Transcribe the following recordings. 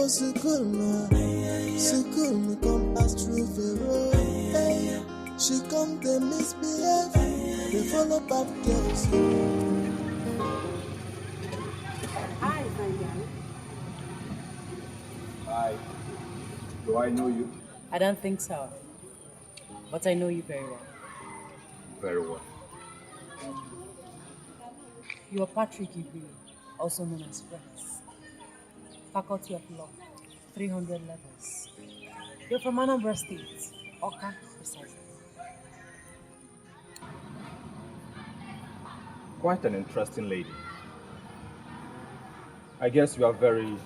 go school now. School me come pass through the road. She come to misbehave. They follow bad girls. Hi, Fabian. Hi. Do I know you? I don't think so, but I know you very well. Very well. You are Patrick Ibu, also known as Rex, Faculty of Law, 300 levels. You're from Anambra State, Oka, precisely. Quite an interesting lady. I guess you are very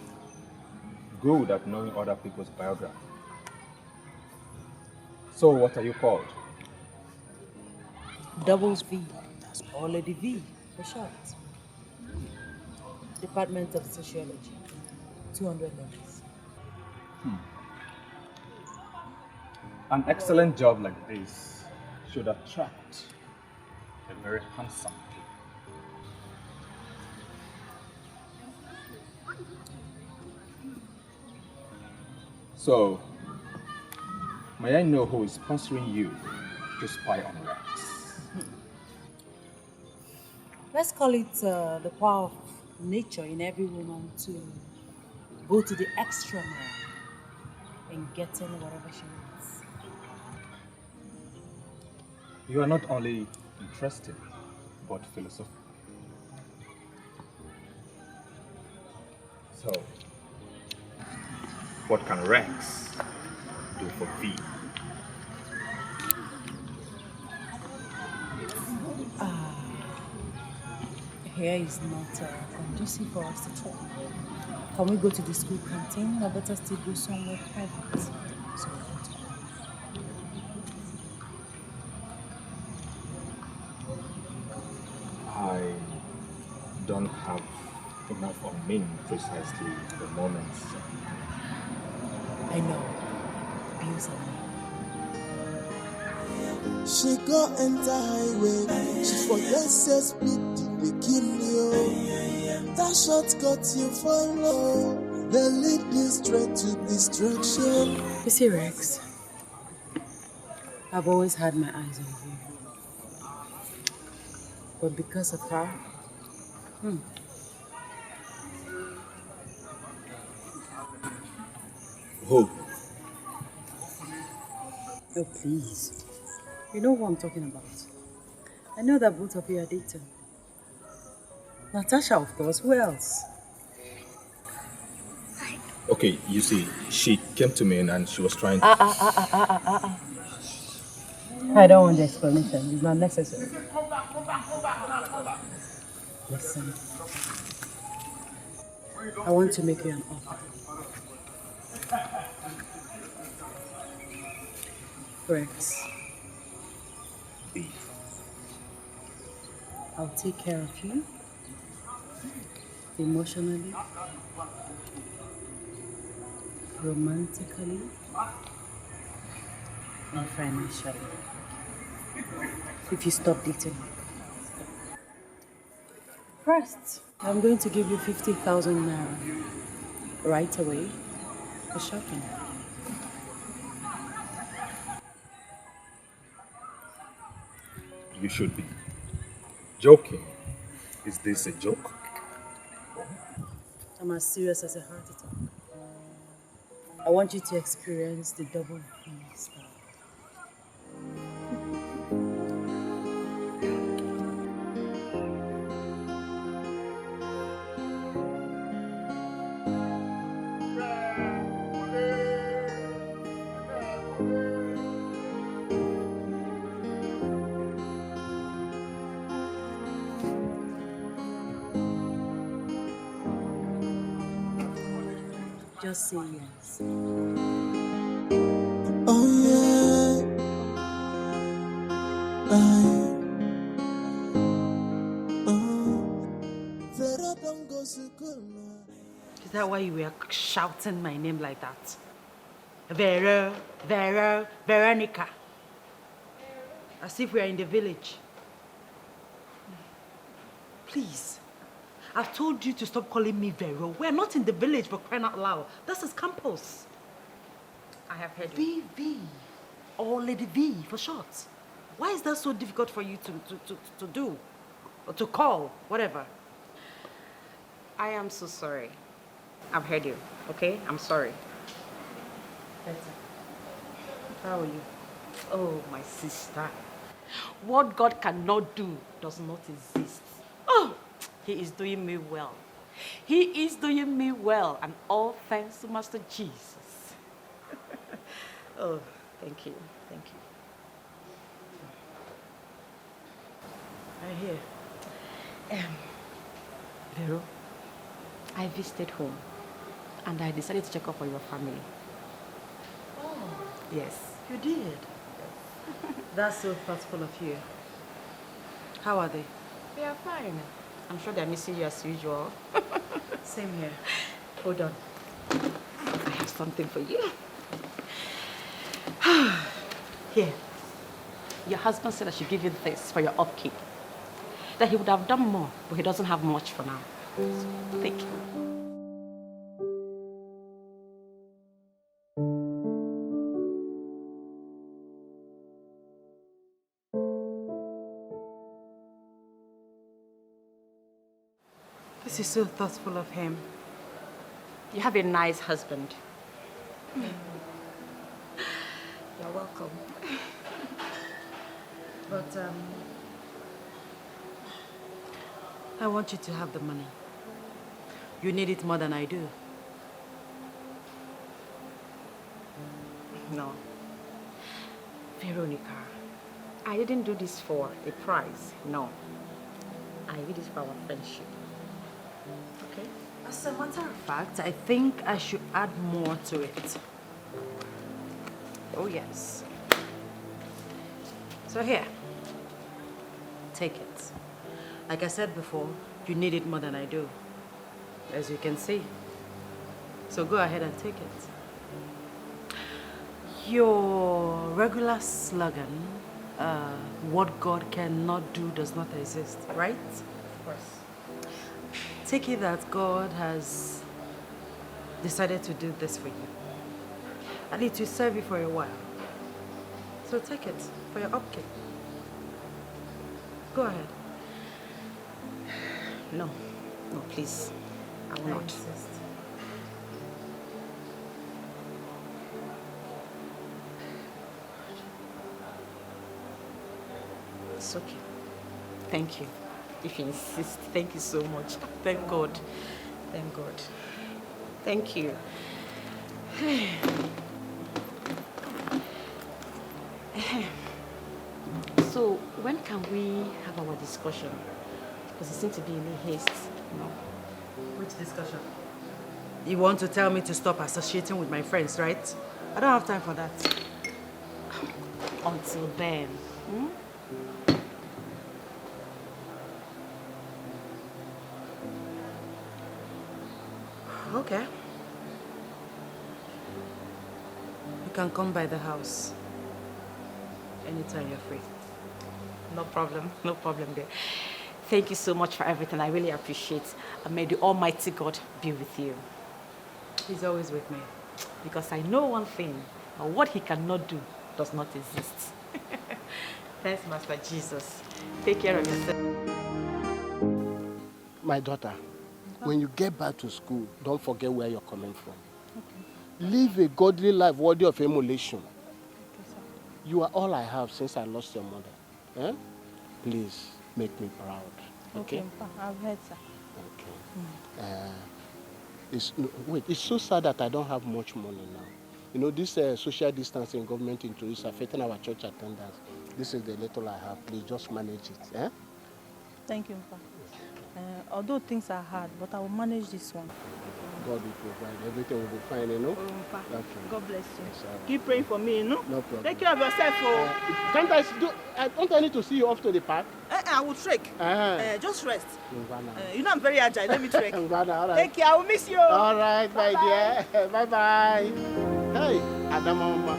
good at knowing other people's biography. So what are you called? Doubles V, or Lady V for short. Department of Sociology, 200 levels. An excellent job like this should attract a very handsome people. So, may I know who is sponsoring you to spy on Rex? Let's call it the power of nature in every woman to go to the extra mile in getting whatever she needs. You are not only interesting, but philosophical. So, what can Rex do for V? Here is not conducive for us to talk. Can we go to the school canteen or better still go somewhere private so we can talk? I don't have enough on me precisely at the moment. I know. Bills are made. She go enter highway. She forget say speed they kill you. That shortcut you follow, they lead you straight to destruction. You see, Rex, I've always had my eyes on you. But because of her, Who? oh please. You know who I'm talking about. I know that both of you are dating. Natasha, of course. Who else? Okay, you see, she came to me and she was trying to... I don't want the explanation. It's not necessary. Listen. I want to make you an offer. Rex, B. I'll take care of you emotionally, romantically, and financially. If you stop dating me. First, I'm going to give you 50,000 naira right away for shopping. You should be joking. Is this a joke? I'm as serious as a heart attack. I want you to experience the double V style. Just say yes. Oh yeah, Vera don't go school now. Is that why you were shouting my name like that? Vera, Vera, Veronica. As if we are in the village. Please, I've told you to stop calling me Vero. We're not in the village for crying out loud. This is campus. I have heard you. VV. Or Lady V for short. Why is that so difficult for you to do? Or to call? Whatever. I am so sorry. I've heard you, okay? I'm sorry. Better. How are you? Oh, my sister. What God cannot do does not exist. Oh, He is doing me well. He is doing me well, and all thanks to Master Jesus. Oh, thank you, thank you. I hear. Vero, I visited home, and I decided to check up on your family. Oh, Yes. you did? That's so thoughtful of you. How are they? They are fine. I'm sure they're missing you as usual. Same here. Hold on. I have something for you. Here. Your husband said I should give you this for your upkeep. That he would have done more, but he doesn't have much for now. Thank you. This is so thoughtful of him. You have a nice husband. You're welcome. But, I want you to have the money. You need it more than I do. No. Veronica, I didn't do this for a prize. No. I did this for our friendship. Okay? As a matter of fact, I think I should add more to it. Oh, yes. So here, take it. Like I said before, you need it more than I do, as you can see. So go ahead and take it. Your regular slogan, what God cannot do does not exist, right? Of course. Take it that God has decided to do this for you. And it will serve you for a while. So take it for your upkeep. Go ahead. No. No, please. I will I not. insist. It's okay. Thank you. If you insist, thank you so much. Thank God. Thank God. Thank you. So, when can we have our discussion? Because it seems to be in a haste, you know. Which discussion? You want to tell me to stop associating with my friends, right? I don't have time for that. Until then. Okay. You can come by the house anytime you're free. No problem there. Thank you so much for everything. I really appreciate it. And may the Almighty God be with you. He's always with me. Because I know one thing, what He cannot do does not exist. Thanks, Master Jesus. Take care of yourself. My daughter, when you get back to school, don't forget where you're coming from. Okay. Live a godly life worthy of emulation. Okay, sir. You are all I have since I lost your mother. Eh? Please make me proud. Okay? I've heard, sir. Okay. It's so sad that I don't have much money now. You know, this social distancing government introduced affecting our church attendance. This is the little I have. Please just manage it. Eh? Thank you, Mpa. Although things are hard, but I will manage this one. God will provide. Everything will be fine, you know? Mpa. Okay. God bless you. Yes, sir. Keep praying for me, you know? No problem. Take care of yourself. Don't I need to see you off to the park? I will trek. Just rest. Ngwana. You know I'm very agile. Let me trek. Ngwana, all right. Take care. I will miss you. All right, my dear. Bye-bye. Hey, Adamama.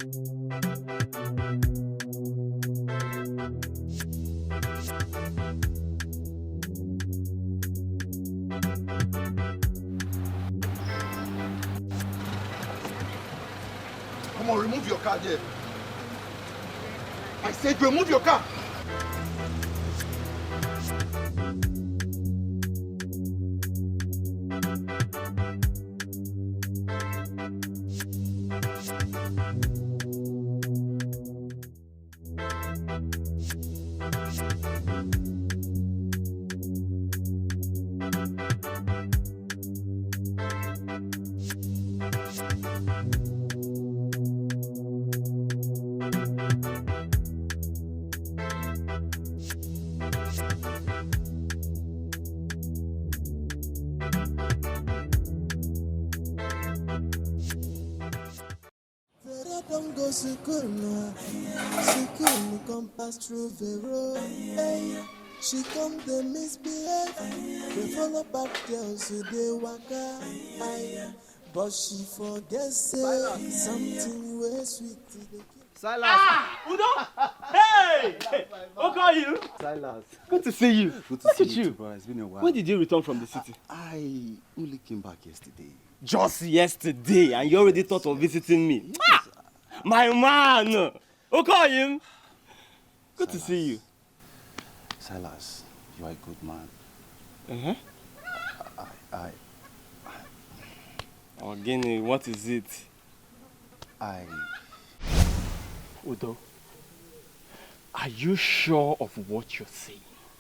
Come on, remove your car there. I said remove your car. Don't go Sukuna, Sukuna come pass through the road. Hey, she come they misbehave. They follow back girls who they waka. Aye, but she forgets say something way sweet to the kid. Silas! Ah! Udo! Hey! Who call you? Silas. Good to see you. Good to Look see at you too, bro. It's been a while. When did you return from the city? I only came back yesterday. Just yesterday, and you already thought of visiting me. Yes. My man! Who call him? Good Silas. to see you. Silas, you are a good man. Ogini, what is it? Udo, are you sure of what you're saying?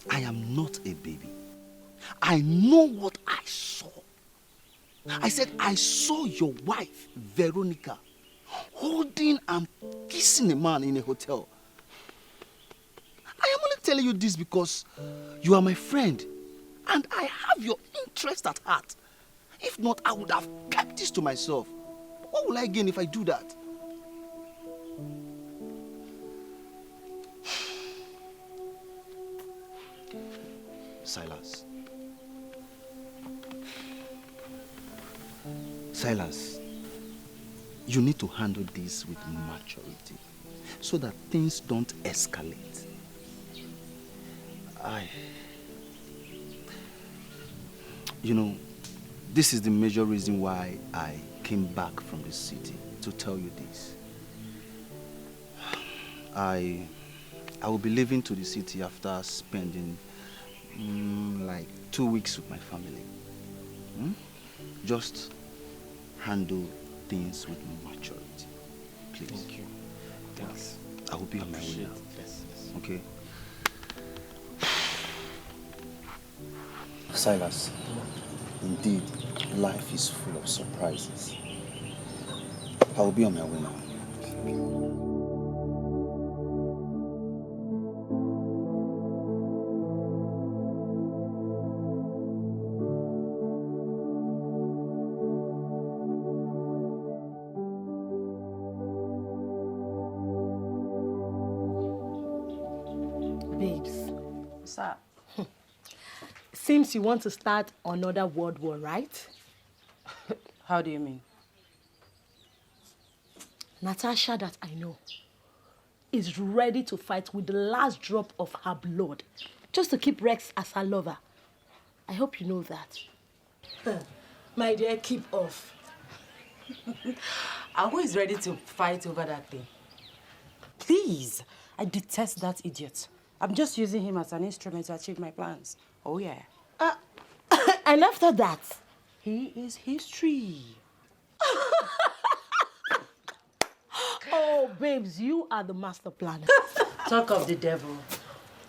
I am not a baby. I know what I saw. I said I saw your wife, Veronica, holding and kissing a man in a hotel. I am only telling you this because you are my friend and I have your interest at heart. If not, I would have kept this to myself. What will I gain if I do that? Silas. Silas, you need to handle this with maturity so that things don't escalate. You know, this is the major reason why I came back from the city to tell you this. I will be leaving to the city after spending like 2 weeks with my family. Just handle things with maturity, please. Thank you. Thanks. I will be on my way now. Yes. Okay? Silas, indeed, life is full of surprises. I will be on my way now. Sir, seems you want to start another world war, right? How do you mean? Natasha that I know is ready to fight with the last drop of her blood just to keep Rex as her lover. I hope you know that. My dear, keep off. And who is ready to fight over that thing? Please, I detest that idiot. I'm just using him as an instrument to achieve my plans. Oh, yeah. And after that, He is history. oh, babes, you are the master planner. Talk of the devil.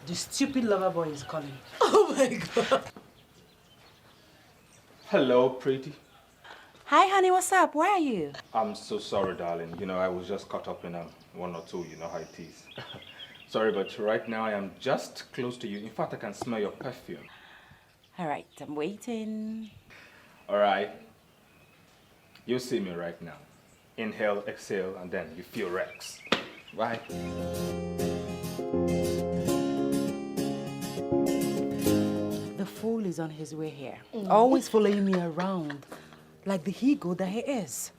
The stupid lover boy is calling. Oh, my God. Hello, pretty. Hi, honey. What's up? Where are you? I'm so sorry, darling. You know, I was just caught up in one or two, you know how it is. Sorry, but right now I am just close to you. In fact, I can smell your perfume. All right, I'm waiting. All right. You see me right now. Inhale, exhale, and then you feel Rex. Right? The fool is on his way here. Always following me around like the he-goat that he is.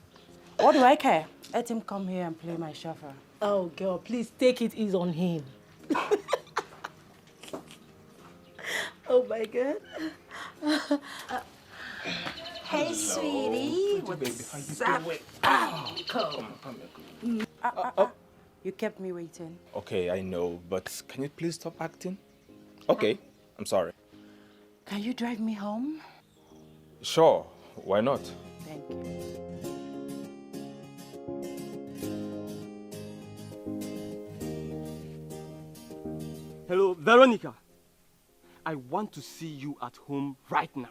What do I care? Let him come here and play my chauffeur. Oh, girl, please take it easy on him. Oh, my God. Hey, sweetie. What's up? Come. You kept me waiting. Okay, I know, but can you please stop acting? Okay, I'm sorry. Can you drive me home? Sure, why not? Thank you. Hello, Veronica. I want to see you at home right now.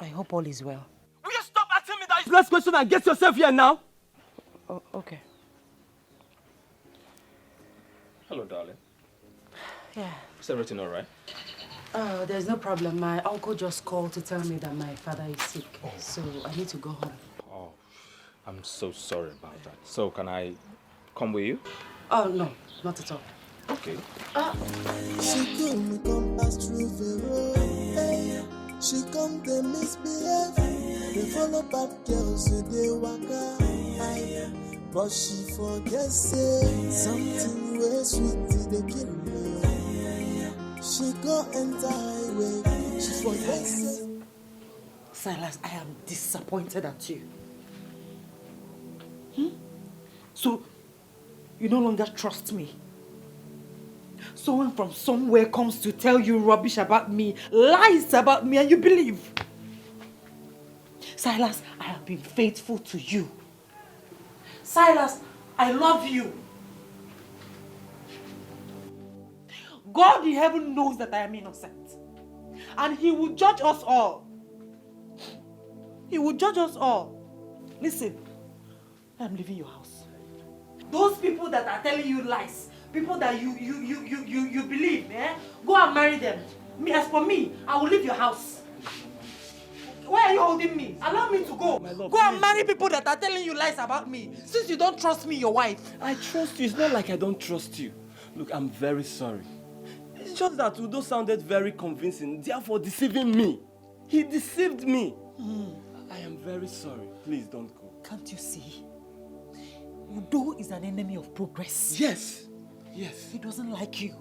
I hope all is well. Will you stop asking me that useless question and get yourself here now? Oh, okay. Hello, darling. Yeah. Is everything all right? There's no problem. My uncle just called to tell me that my father is sick. So I need to go home. Oh, I'm so sorry about that. So can I come with you? Oh, no, not at all. Okay. She couldn't come pass through the road. Hey. She come to misbehave. They follow bad girls who they waka. But she forgets say something way sweet they kill me. She go enter highway. She forgets say. Silas, I am disappointed at you. So, you no longer trust me. Someone from somewhere comes to tell you rubbish about me, lies about me, and you believe. Silas, I have been faithful to you. Silas, I love you. God in heaven knows that I am innocent. And he will judge us all. He will judge us all. Listen, I'm leaving your house. Those people that are telling you lies, people that you believe, go and marry them. Me, as for me, I will leave your house. Why are you holding me? Allow me to go. Go and marry people that are telling you lies about me. Since you don't trust me, your wife. I trust you. It's not like I don't trust you. Look, I'm very sorry. It's just that Udo sounded very convincing, therefore deceiving me. He deceived me. I am very sorry. Please don't go. Can't you see? Udo is an enemy of progress. Yes. Yes. He doesn't like you.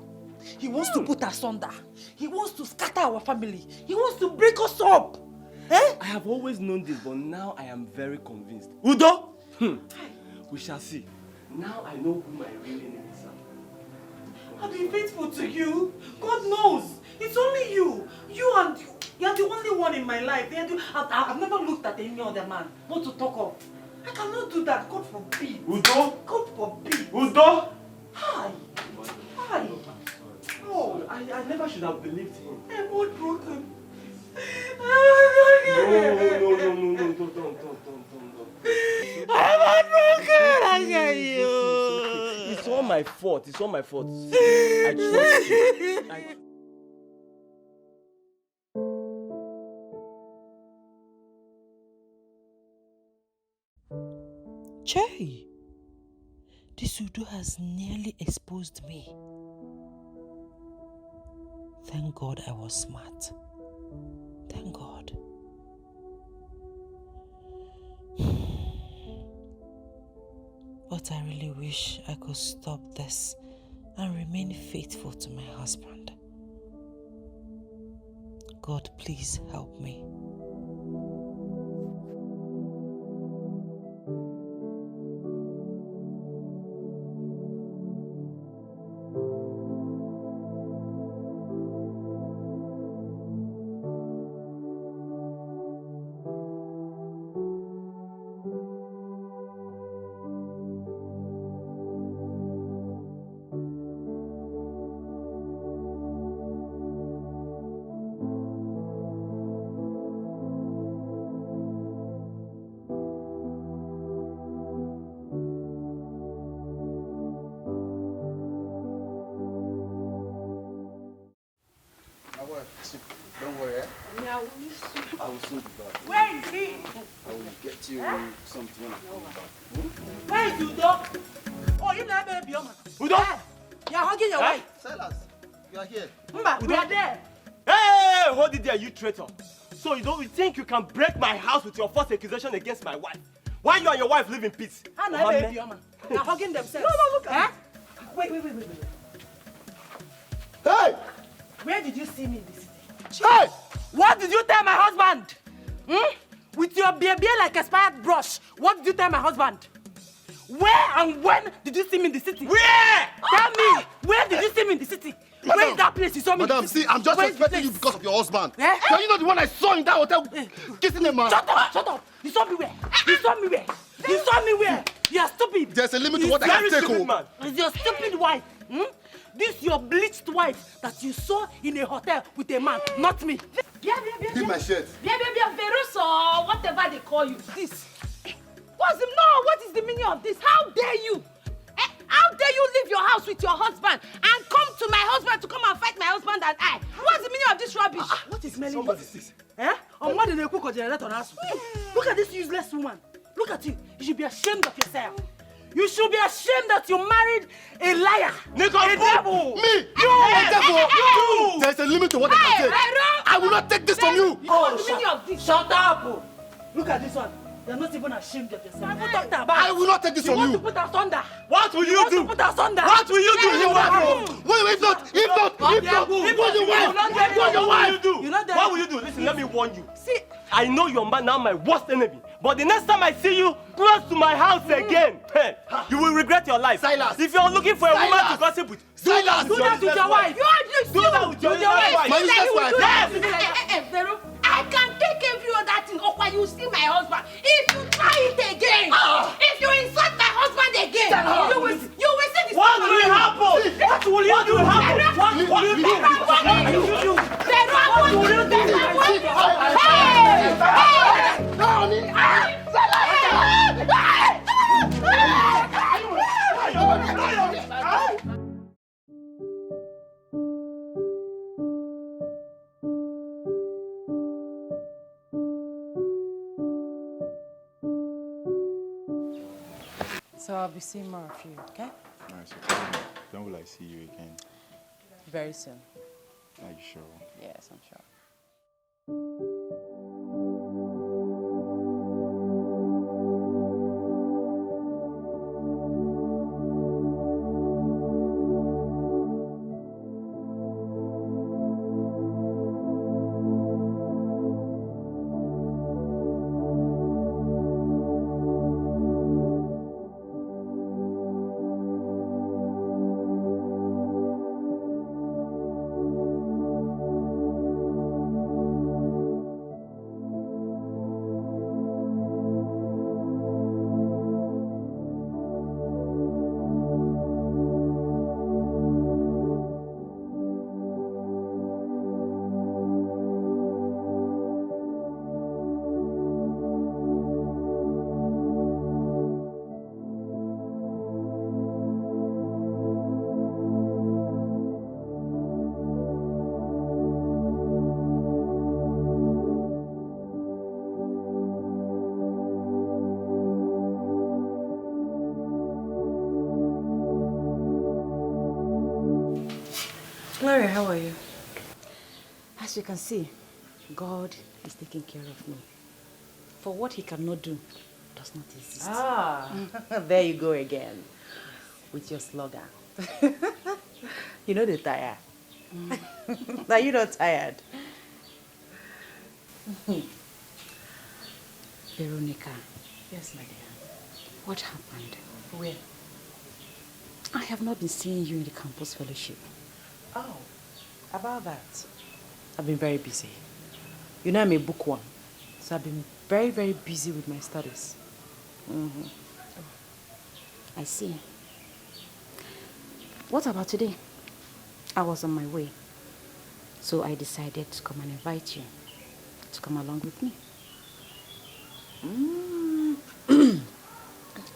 He wants to put us under. He wants to scatter our family. He wants to break us up. I have always known this, but now I am very convinced. Udo! We shall see. Now I know who my real enemies are. I've been faithful to you. God knows. It's only you. You are the only one in my life. I've never looked at any other man. Not to talk of. I cannot do that. God forbid. Udo? God forbid. Udo? Hi. Hi. Oh, I never should have believed him. I'm heartbroken. No, don't. I'm heartbroken. I get you. It's all my fault. I trust you. Jay, this Udo has nearly exposed me. Thank God I was smart. Thank God. But I really wish I could stop this and remain faithful to my husband. God, please help me. Don't worry, I will soon be back. Where is he? I will get you something when I come back. Where is Udo? Oh, you never be on. Udo! You're hugging your wife. Silas, you are here. Mba, we are there. Hey, hold it there, you traitor. So you think you can break my house with your false accusation against my wife? Why you and your wife live in peace? And I baby, man. They're hugging themselves. No, look at Wait. Hey! Where did you see me in the city? Hey! What did you tell my husband? With your beer like expired brush, what did you tell my husband? Where and when did you see me in the city? Where? Tell me, where did you see me in the city? Madam, where is that place you saw me in the Madam, city? see, I'm just Where is the respecting you place? because of your husband. Eh? Are you not the one I saw in that hotel kissing a man? Shut up! You saw me where? You saw me where? You saw me where? You are stupid. There's a limit to He's what I can very take, stupid, oh. man. It's your stupid wife. This your bleached wife that you saw in a hotel with a man, not me. Leave my shirt. Verus or whatever they call you. This. What is the meaning of this? How dare you? How dare you leave your house with your husband and come to my husband to come and fight my husband and I? What's the meaning of this rubbish? What is smelling? What is this? On what did they cook or generator on us? Look at this useless woman. Look at you. You should be ashamed of yourself. You should be ashamed that you married a liar. A devil. Me? You are a devil. You. There's a limit to what I can take. I will not take this from you. What's the meaning of this? Shut up. Look at this one. You're not even ashamed of yourself. I will not take this from You want you. to put us under. What will you do? To put us under. What will you do? You want to. Wait, if not, what will you do? Listen, let me warn you. See, I know you're now my worst enemy, but the next time I see you close to my house again, you will regret your life. Silas. If you're looking for a woman to gossip with, Silas. Do that with your wife. Do that with your wife. My useless wife. Yes. I can take every other thing up while you see my husband. If you try it again, if you insult my husband again, you will see this. What will happen? What will you do? What will you do? What will you do? So I'll be seeing more of you, okay? Nice. When will I see you again? Very soon. Are you sure? Yes, I'm sure. Gloria, how are you? As you can see, God is taking care of me. For what he cannot do does not exist. There you go again with your slogan. You know they're tired. Now you're not tired. Veronica, Yes, my dear. what happened? Where? I have not been seeing you in the campus fellowship. Oh, about that. I've been very busy. You know I'm a bookworm, so I've been very, very busy with my studies. I see. What about today? I was on my way, so I decided to come and invite you to come along with me.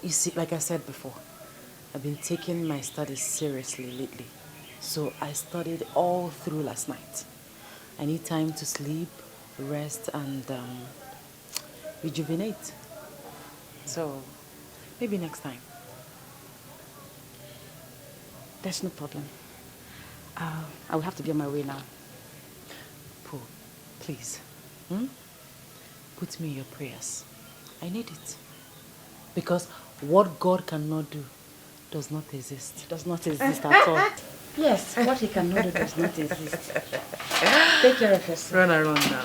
You see, like I said before, I've been taking my studies seriously lately. So I studied all through last night. I need time to sleep, rest, and rejuvenate. So maybe next time. That's no problem. I will have to be on my way now. Paul, please, Put me in your prayers. I need it. Because what God cannot do does not exist. It does not exist at all. Yes, what he cannot do does not exist. Take care of yourself. Run around now.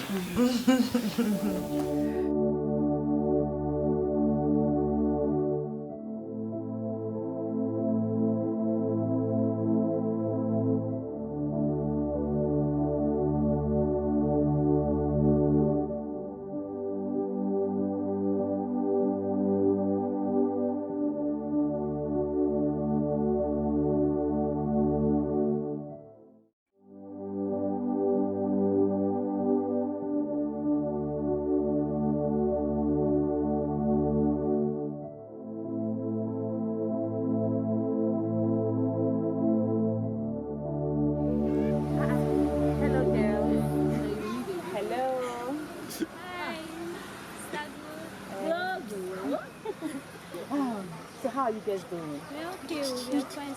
How are you guys doing? We're okay, we're fine.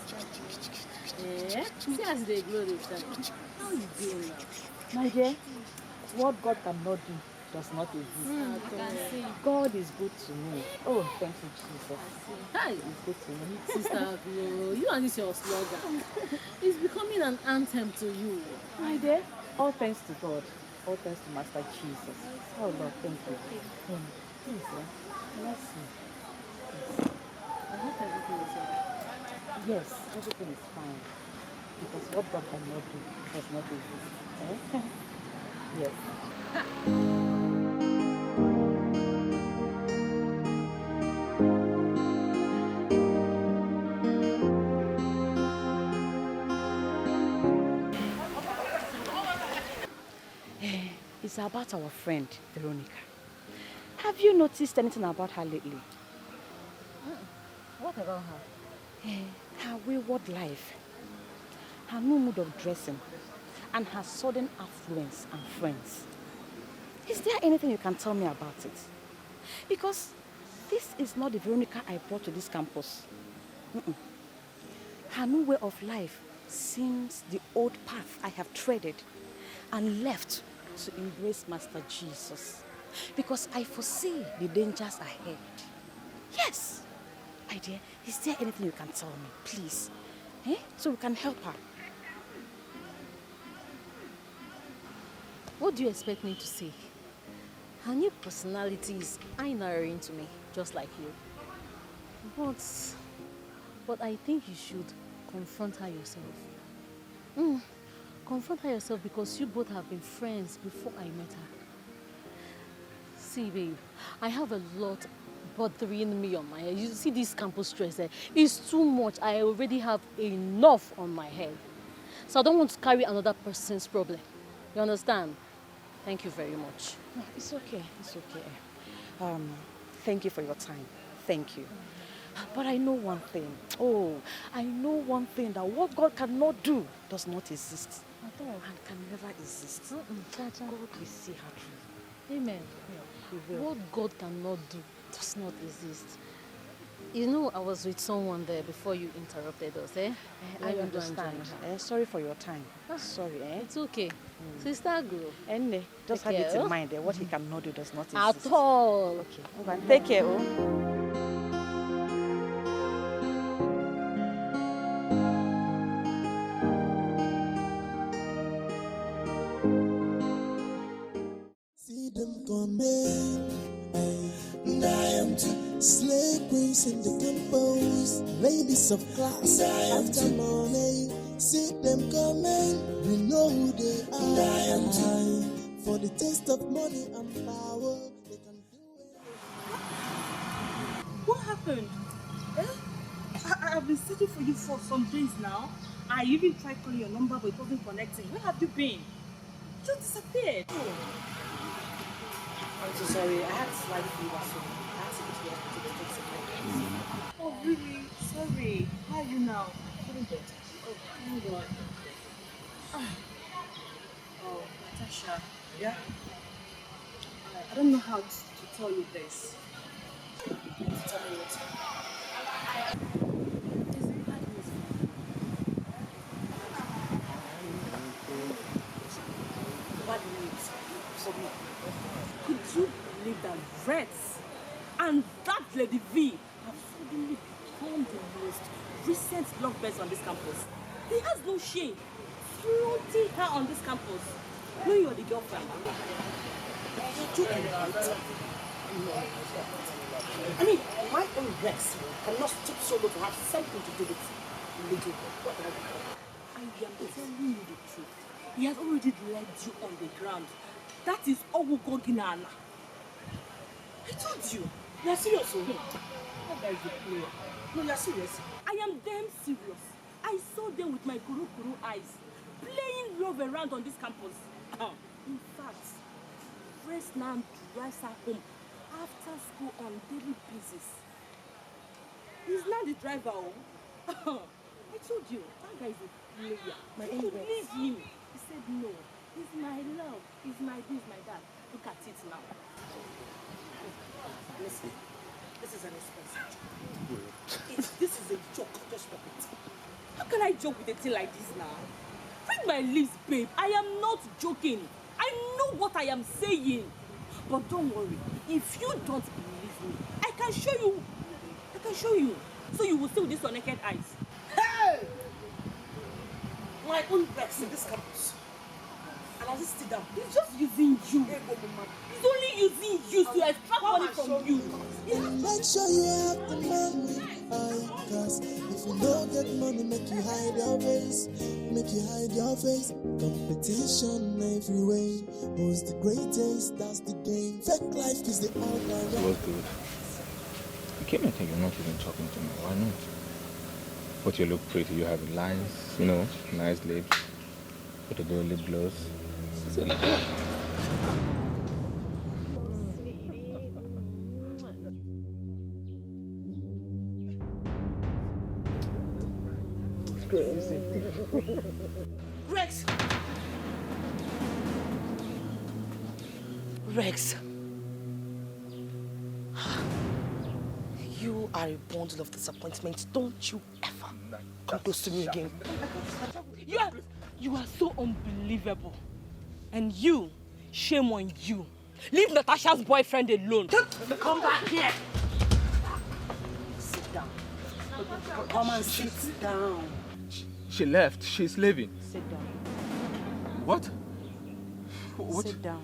Yeah? See as they glow this time. How you doing now? My dear, what God cannot do does not exist. I can see. God is good to me. Oh, thank you, Jesus. Hi. He's good to me. Sister Glow, you and this your slogan. It's becoming an anthem to you. My dear, all thanks to God. All thanks to Master Jesus. Oh Lord, thank you. Please, let's see. I hope everything is okay. Yes, everything is fine. Because what God cannot do does not exist. Yes. It's about our friend, Veronica. Have you noticed anything about her lately? What about her? Her wayward life, her new mood of dressing, and her sudden affluence and friends. Is there anything you can tell me about it? Because this is not the Veronica I brought to this campus. Her new way of life seems the old path I have treaded and left to embrace Master Jesus. Because I foresee the dangers ahead. Yes! My dear, is there anything you can tell me, please? So we can help her. What do you expect me to say? Her new personality is eye-narrowing to me, just like you. But I think you should confront her yourself. Confront her yourself because you both have been friends before I met her. See, babe, I have a lot bothering me on my head. You see this campus stress there? It's too much. I already have enough on my head. So I don't want to carry another person's problem. You understand? Thank you very much. No, it's okay. It's okay. Thank you for your time. Thank you. But I know one thing. I know one thing, that what God cannot do does not exist. At all. And can never exist. God will see her through. Amen. Yeah, what God cannot do does not exist. You know, I was with someone there before you interrupted us, I understand. Sorry for your time. Sorry, It's okay. Sister Guru. And just have it in mind, what he cannot do does not exist. At all. Okay. Take care, See them coming. I am to slay queens in the temples, ladies of class. After money, see them coming. We know who they are. I am to for the taste of money and power. They can do it. What happened? I've been searching for you for some days now. I even tried calling your number, but it wasn't connecting. Where have you been? You just disappeared. I'm so sorry. I had slight fever, so I had to go to the hospital to take some medication. Oh, really? Sorry. How are you now? Feeling better. Oh, thank God. Oh, Natasha. Yeah? I don't know how to tell you this. Tell me what. Bad news. So have suddenly become the most recent lovebirds on this campus. He has no shame. Flaunting her on this campus. Knowing you're the girlfriend. You're joking, right? I mean, my own Rex cannot stoop so low to have something to do with little girl. I am telling you the truth. He has already led you on the ground. That is Ogugoginana. I told you. You are serious, oh? That guy is a player. No, you are serious. I am damn serious. I saw them with my kuru eyes, playing love around on this campus. In fact, Rex now drives her home after school on daily basis. He's not the driver, oh. I told you, that guy is a player. My own Rex. Leave him. He said no. He's my love. He's my this, my that. Look at it now. Listen, this is an expensive joke. This is a joke. Just stop it. How can I joke with a thing like this now? Read my lips, babe. I am not joking. I know what I am saying. But don't worry. If you don't believe me, I can show you. I can show you. So you will see with this your naked eyes. Hey! My own Rex in this campus. And as he sit down, he's just using you. He's only using you to extract money from you. Make sure you have the money, cause if you don't get money, make you hide your face. Make you hide your face. Competition every way. Who's the greatest? That's the game. Fake life is the outline. It was good. You came and think you're not even talking to me. Why not? But you look pretty. You have nice, nice lips. Put a good lip gloss. So like that. Rex! Rex! You are a bundle of disappointment. Don't you ever come close to me again. You are so unbelievable. And you, shame on you. Leave Natasha's boyfriend alone. Come back here. Sit down. Come and sit down. She left. She's leaving. Sit down. What? Sit down.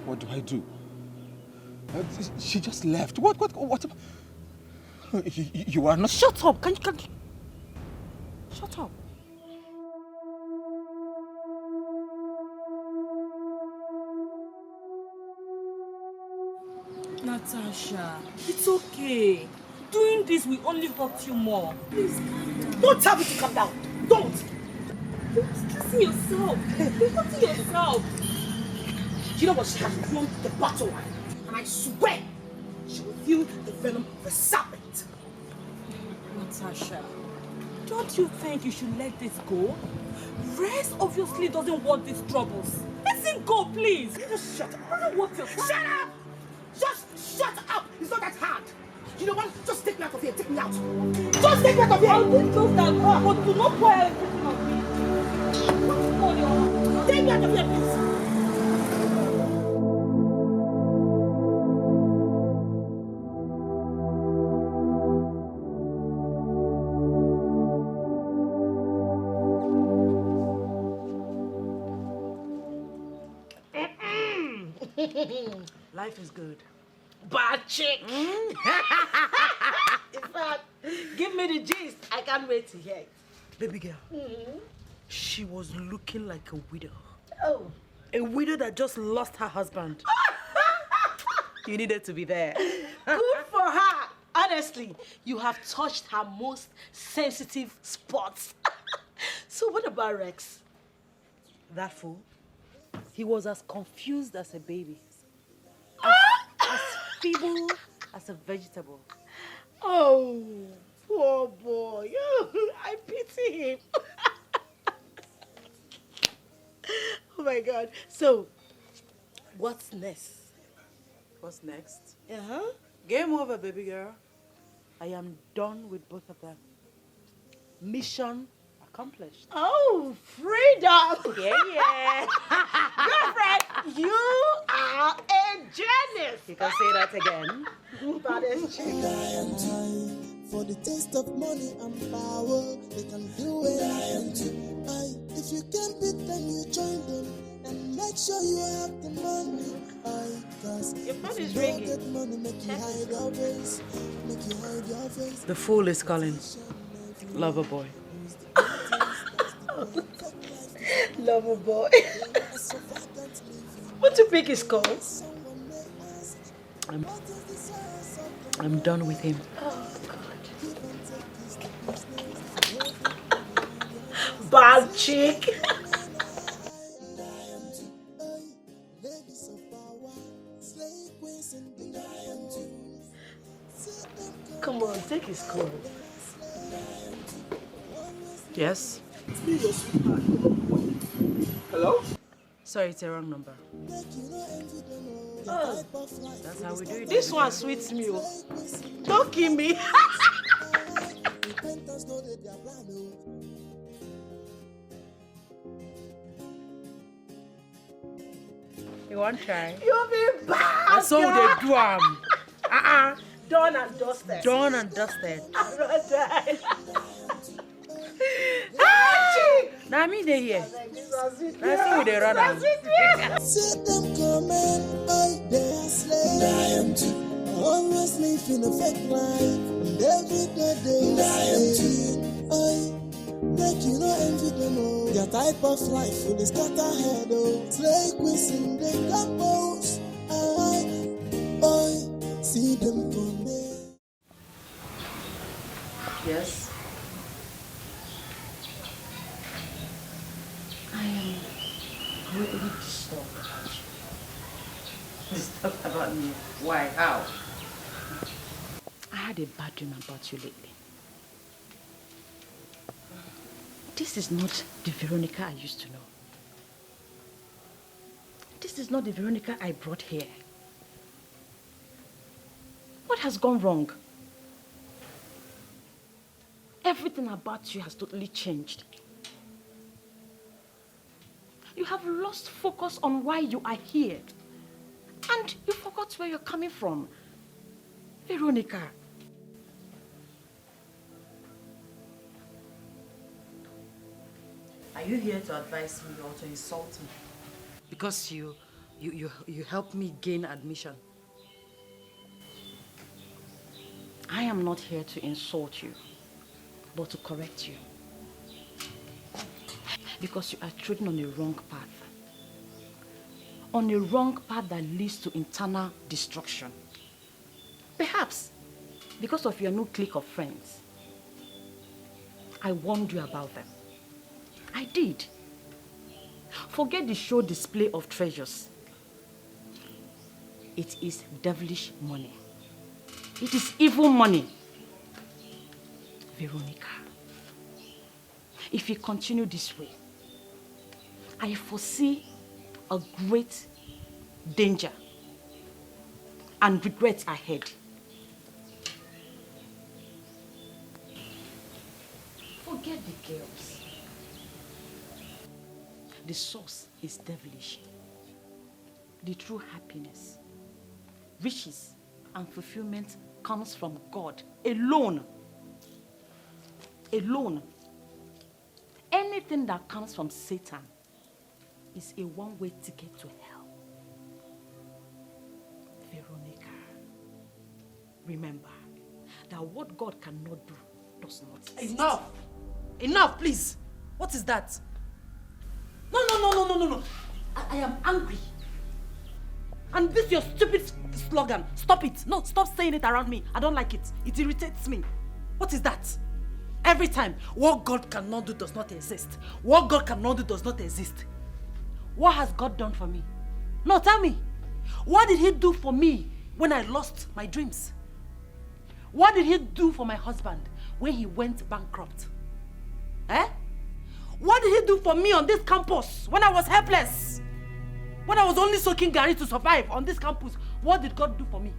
What do I do? She just left. What? You are not. Shut up! Can you? Shut up! Natasha, it's okay. Doing this will only hurt you more. Please calm down. Don't tell me to calm down. Don't. You're stressing yourself. You're hurting yourself. You know what? She has won the battle line. And I swear she will feel the venom of a serpent. Natasha, don't you think you should let this go? Rex obviously doesn't want these troubles. Let him go, please. Just shut up. I don't want your time. Shut up! Just shut up! It's not that hard. You know what? Just take me out of here. Take me out. Just take me out of here. I'll do just that. But do not pour everything on me. Take me out of here, please. Life is good. Bad chick. In fact, give me the gist. I can't wait to hear it. Baby girl, she was looking like a widow. Oh. A widow that just lost her husband. You needed to be there. Good for her. Honestly, you have touched her most sensitive spots. So what about Rex? That fool, he was as confused as a baby. As feeble as a vegetable. Oh, poor boy. I pity him. Oh my God. So, what's next? What's next? Uh-huh. Game over, baby girl. I am done with both of them. Mission accomplished. Oh, freedom! Yeah. Girlfriend, you are a genius. You can say that again. Baddest chick. For the taste of money and power, they can do anything. If you can't beat them, you join them. And make sure you have the money. Cause Your phone if is you don't ringing. get money, make you hide your face. Make you hide your face. The fool is calling. Lover boy. Lover boy. What you pick is called? I'm done with him. Oh, God. Bad chick. Come on, take his call. Yes? Hello? Sorry, it's a wrong number. Oh, That's how we do it. this one sweets me. Don't kill me. You want to try? You be bad. That's how they do Done and dusted. Done and dusted. Alright. Now me they here. That's That's how they run out. See them coming, they are slaves. Always living a fake life, and every day they slave. Make you no envy them all. Their type of life will scatter head, oh. Slave queens in the campus. See them coming. Yes? I am greatly disturbed about you. Disturbed about me? Why? How? I had a bad dream about you lately. This is not the Veronica I used to know. This is not the Veronica I brought here. What has gone wrong? Everything about you has totally changed. You have lost focus on why you are here. And you forgot where you're coming from. Veronica. Are you here to advise me or to insult me? Because you helped me gain admission. I am not here to insult you, but to correct you. Because you are treading on a wrong path. On a wrong path that leads to internal destruction. Perhaps because of your new clique of friends. I warned you about them. I did. Forget the show display of treasures. It is devilish money. It is evil money. Veronica, if you continue this way, I foresee a great danger and regret ahead. Forget the girls. The source is devilish. The true happiness, riches, and fulfillment comes from God alone. Alone. Anything that comes from Satan is a one-way ticket to hell. Veronica, remember that what God cannot do does not exist. Enough! Enough, please! What is that? No. I am angry. And this your stupid slogan. Stop it. No, stop saying it around me. I don't like it. It irritates me. What is that? Every time, what God cannot do does not exist. What God cannot do does not exist. What has God done for me? No, tell me. What did he do for me when I lost my dreams? What did he do for my husband when he went bankrupt? Eh? What did he do for me on this campus when I was helpless? When I was only soaking Gary to survive on this campus, what did God do for me?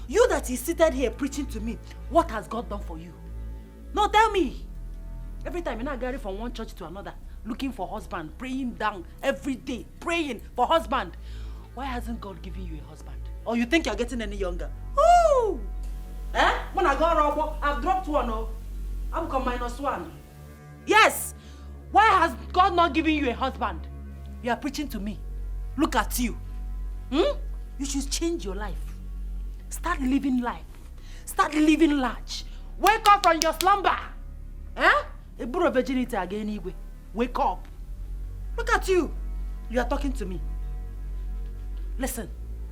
You that is seated here preaching to me, what has God done for you? No, tell me. Every time you're not going from one church to another, looking for husband, praying down every day, praying for husband. Why hasn't God given you a husband? Or you think you're getting any younger? Ooh! Eh? When I go around, I've dropped one, oh. I've become -1. Yes! Why has God not given you a husband? You are preaching to me. Look at you. You should change your life. Start living life. Start living large. Wake up from your slumber. Eh? A bro of virginity again anyway. Wake up. Look at you. You are talking to me. Listen.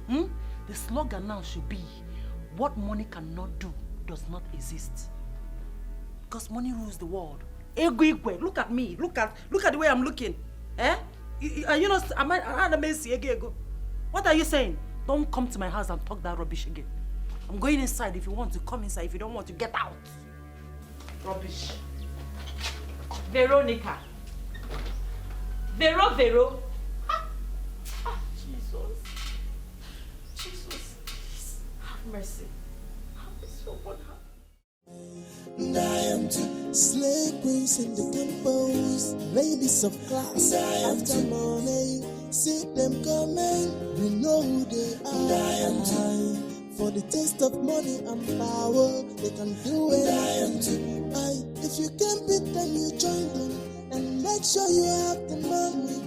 The slogan now should be, what money cannot do does not exist. Because money rules the world. Look at me. Look at the way I'm looking. Eh? You know, what are you saying? Don't come to my house and talk that rubbish again. I'm going inside. If you want to come inside, if you don't want to get out. Rubbish. Veronica. Vero. Jesus. Have mercy. Have mercy upon her. And I am to slay queens in the campus, ladies of class. After morning, see them coming, we know who they are. And I am to for the taste of money and power, they can do it. And I am to if you can't beat them, you join them, and make sure you have the money.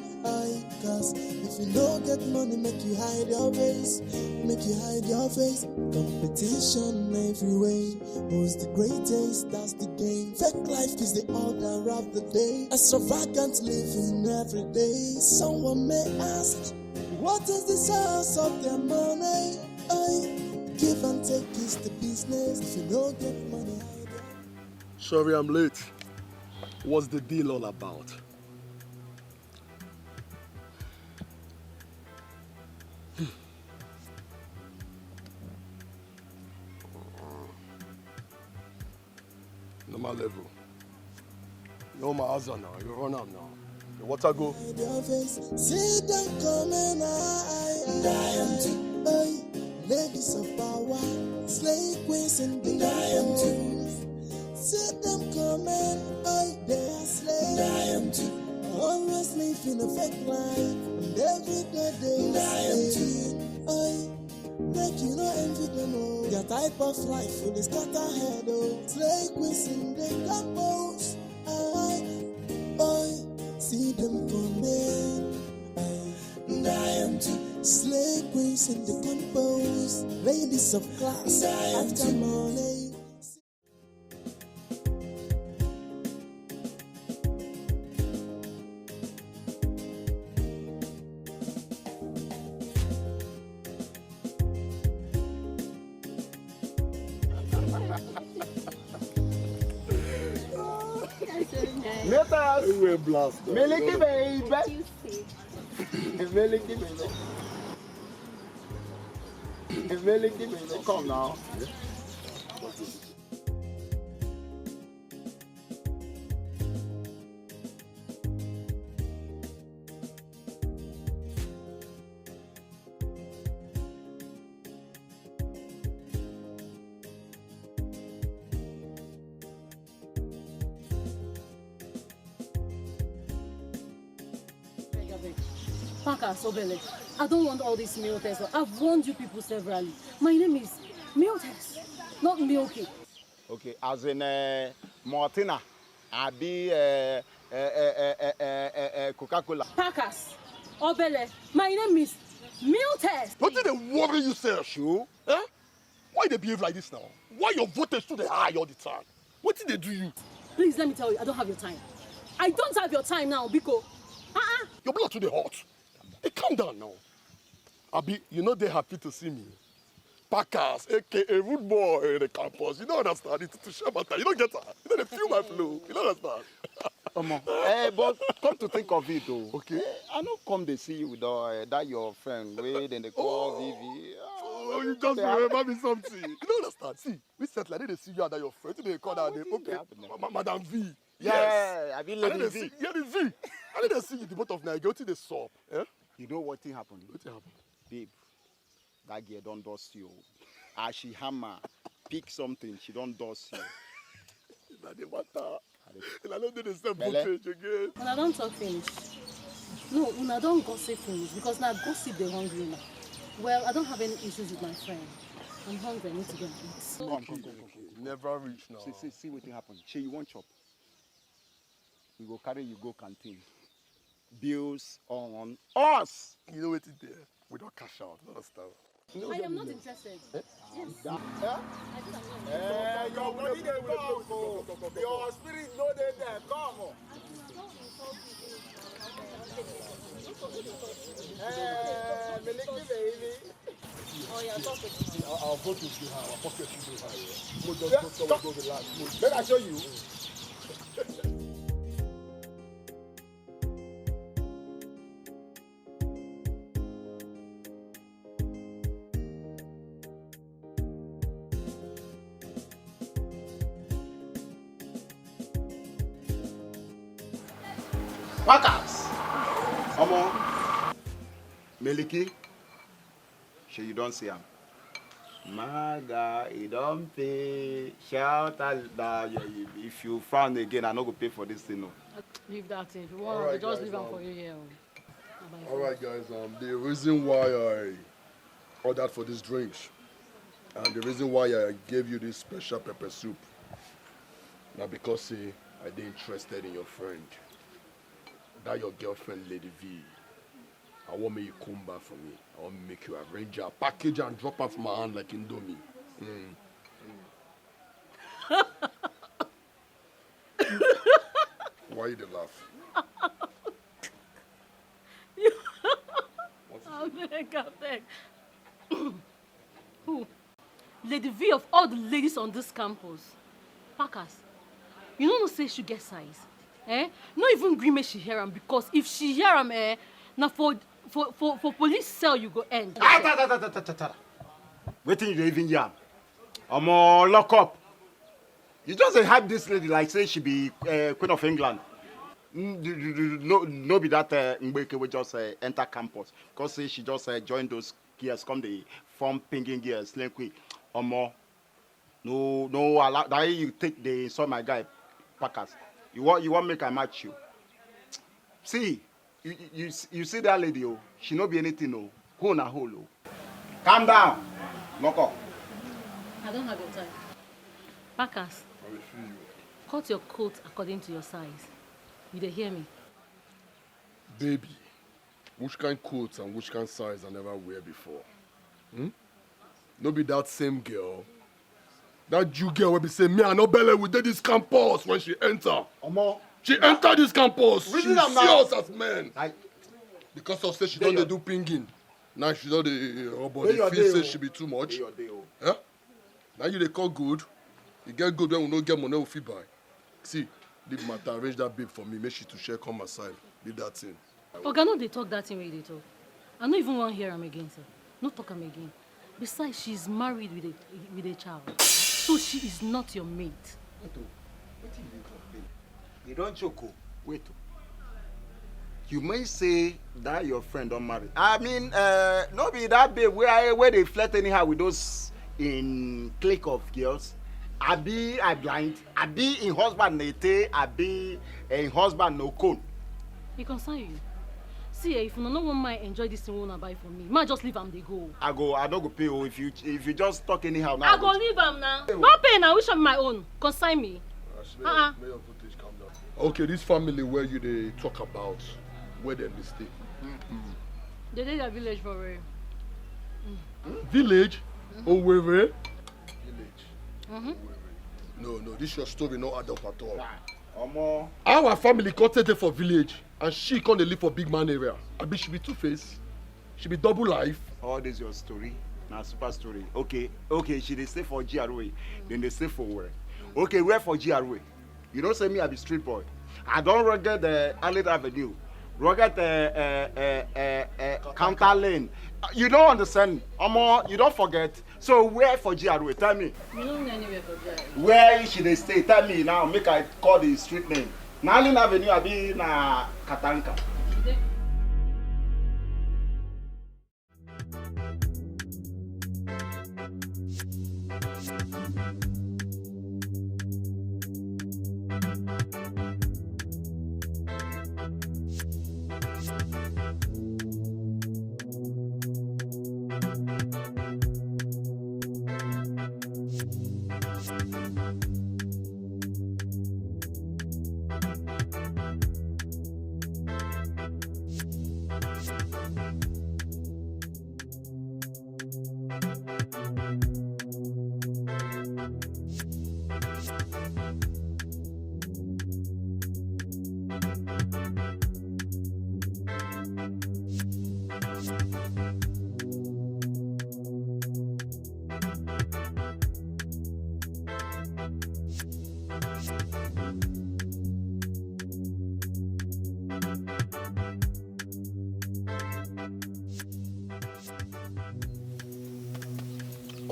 Cause if you don't get money, make you hide your face. Competition every way. Who's the greatest? That's the game. Fake life is the order of the day. Extravagant living every day. Someone may ask, what is the source of their money? Give and take is the business. If you don't get money, hide it. Sorry I'm late. What's the deal all about? Normal level. No my husband now. You run up now. The water go. See them coming, I am to ladies of power, slay queens in the campus. See them coming, they are slaves. I am to always living a fake life, and every day they say, make you no envy them all. Their type of life will scatter head, slay queens in the campus. See them coming, and I am to slay queens in the campus, ladies of class. After morning. We're blast. Milky baby. Milky baby. Come now. Sobele, I don't want all these meal tests. I've warned you people severally. My name is meal test, not Milky. Okay, as in Martina, Abi Coca-Cola. Packers, Obele, my name is meal test. What did they worry you, sir? Sure. Eh? Why they behave like this now? Why your voltage too high all the time? What did they do you? Please let me tell you, I don't have your time. I don't have your time now, Biko. Your blood too hot. Hey, calm down now. Abi, you know they're happy to see me. Packers, aka rude boy in the campus. You don't understand. It's to share matter. You don't get that. You know they feel my flow. You don't understand. But come to think of it though. Okay. I don't come to see you with that your friend. Wait, then they call Vivi. Oh, you just remember me something. You don't understand. See, we said like they see you and that your friend. They call that name. Okay. Madam V. Yeah, I mean Lady V. Yeah, the V. I didn't see you the both of Nigeria. Go to the shop. Eh? You know what thing happened? What happened? Babe, that girl don't dust you. as she hammer, pick something, she don't dust you. That the matter. And I don't do the same Bele. footage again. When I don't talk finish. No, when I don't gossip finish, because now gossip they hungry now. Well, I don't have any issues with my friend. I'm hungry, I need to go and eat. Come. Never reach now. See what happen. She you want chop. We go carry you go canteen. Bills on us. You know what it there? We don't cash out. You understand? I am not interested. Yes. I said I'm not. Your body dey bounce. Your spirit no dey there. Come on. Miliki baby. Oh, yeah, talk with me. I'll go to see her. Our pocket should be high. Mo just go relax. Make I show you. Packers. Omo. Meliki. Sure you don't see him. My guy, he don't pay. Shout out that if you frown again, I no go pay for this thing. No. Leave that thing. If you want, right, just leave them for you here. Alright guys, the reason why I ordered for these drinks and the reason why I gave you this special pepper soup, now because I dey interested in your friend. That your girlfriend, Lady V. I want you come back for me. I want to make you arrange her, package her and drop her from my hand like Indomie. Why you dey laugh? I beg. Who? Lady V of all the ladies on this campus. Packers. You know say she get size. Not even green make she hear him because if she hear him, now for police cell you go end. Waiting you even yam. Lock up. You just hype this lady like say she be Queen of England. No be that Mbeke will just enter campus because say she just joined those gears, come the form pinging gears, quick. No allow that you take the saw my guy Packers. You want make I match you. See, you see that lady, oh, she no be anything, oh. Hole na hole, oh. Calm down. Knock up. I don't have your time. Packers. I will feel you. Cut your coat according to your size. You dey hear me? Baby, which kind coats and which kind size I never wear before? No be that same girl. That Jew girl will be saying, me and Nobele will do this campus when she enter. She enter this campus. She see us as men. Because of say she don't do pinging. Now she don't but the feel say she be too much. Yeah? Now you they call good. You get good when we don't get money we feel buy. See, leave matter, arrange that babe for me. Make she to share come aside. Leave that thing. Oga, no, they talk that thing where they talk. I don't even want to hear him again, sir. No talk him again. Besides, she's married with a child. So she is not your mate. You don't joke. Wait. You may say that your friend don't marry. I mean, no be that babe where they flirt anyhow with those in clique of girls. I blind. I be in husband nete. I be in husband no cone. He concern you. See, if you no one might enjoy this thing, won't buy for me. Might just leave him. They go. I don't go pay you if you just talk anyhow now. I go leave him now. Don't pay now. Which of my own? Consign me. May your footage calm down. Okay, this family where you they talk about where they stay. They did a village for real. Village? Owerri? Village. No, this your story no add up at all. Our family contented for village and she can't live for big man area. I mean, she be two-faced. She be double life. All this your story. Now super story. Okay, she they stay for GRA. Then they stay for where? Okay, where for GRA? You don't say me I be street boy. I don't rugged the Alichi Avenue. Rugged counter lane. You don't understand. You don't forget. So where for GRA? Tell me. You don't know anywhere for GRA. Where should they stay? Tell me now. Make I call the street name. Alichi Avenue I be na Katanka.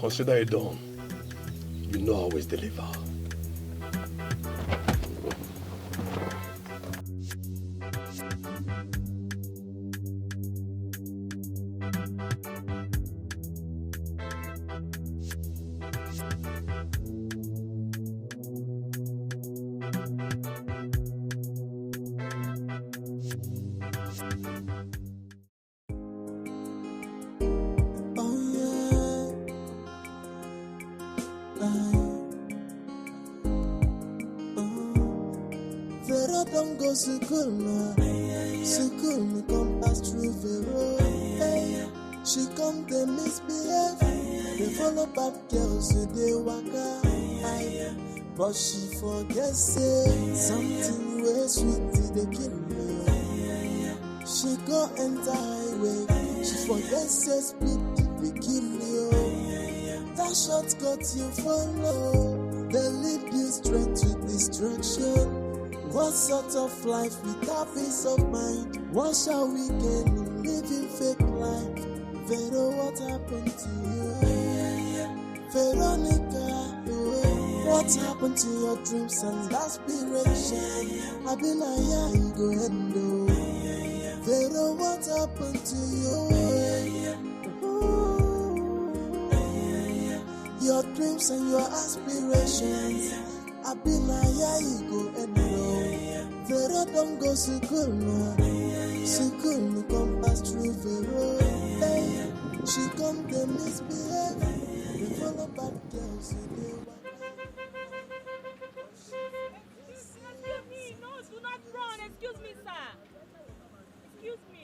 Consider it done. You know I always deliver. School me come pass through Vero. Hey, she come they misbehave. They follow bad girls so they waka. But she forget say something way sweet they kill me. She go enter highway. She forget say speed they kill you. That shot got you follow. They lead you straight to destruction. What sort of life without peace of mind? What shall we gain in living fake life? Vero, what happened to you? Veronica, what happened to your dreams and aspirations? I've been a year, you go endo. Vero, what happened to you? Your dreams and your aspirations. I've been a year, you go endo. Vero don't go school no. School me come pass through Vero. Hey, she come to misbehave. They follow bad girls so they Excuse me, no, do not run. Excuse me, sir. Excuse me.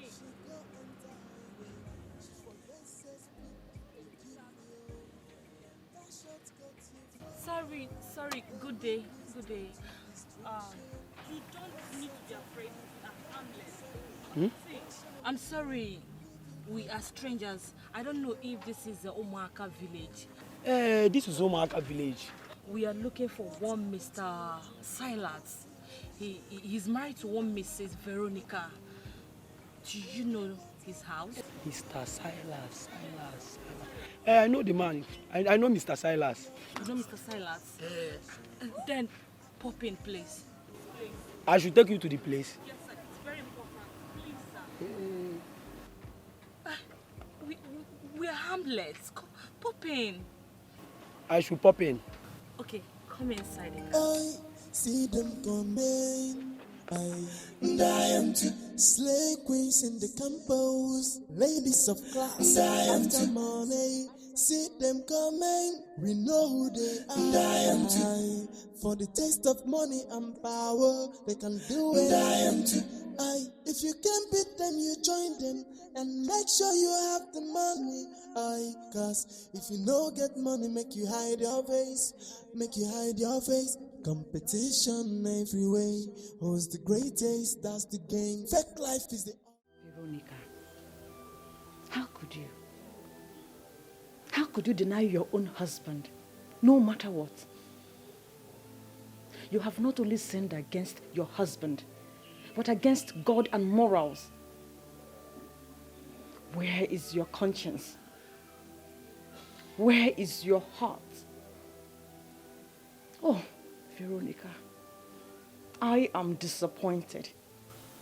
Sorry, good day. You don't need to be afraid. I'm harmless. See, I'm sorry. We are strangers. I don't know if this is the Omaka village. This is Omaka village. We are looking for one Mr. Silas. He's married to one Mrs. Veronica. Do you know his house? Mr. Silas. I know the man. I know Mr. Silas. You know Mr. Silas? Then pop in, please. I should take you to the place. Yes, sir. It's very important. Please, sir. We are harmless. Pop in. I should pop in. Okay, come inside. I see them coming. I am to slay queens in the campus, ladies of class. After money, see them coming. We know who they are. I am to for the taste of money and power, they can do it. I am to if you can't beat them, you join them and make sure you have the money. Cause if you no get money, make you hide your face. Competition every way. Who's the greatest? That's the game. Fake life is the. Veronica, how could you? How could you deny your own husband, no matter what? You have not only sinned against your husband, but against God and morals. Where is your conscience? Where is your heart? Oh, Veronica, I am disappointed.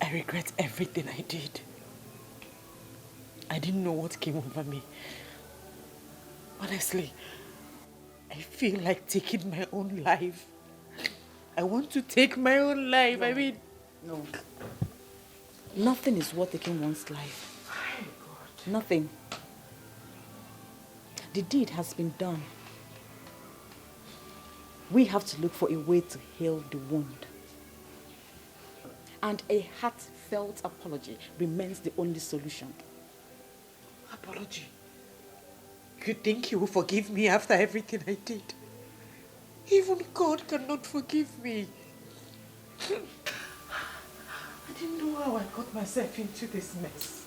I regret everything I did. I didn't know what came over me. Honestly, I feel like taking my own life. I want to take my own life. No. No. Nothing is worth taking one's life. Oh, God. Nothing. The deed has been done. We have to look for a way to heal the wound. And a heartfelt apology remains the only solution. Apology? You think you will forgive me after everything I did? Even God cannot forgive me. I didn't know how I got myself into this mess.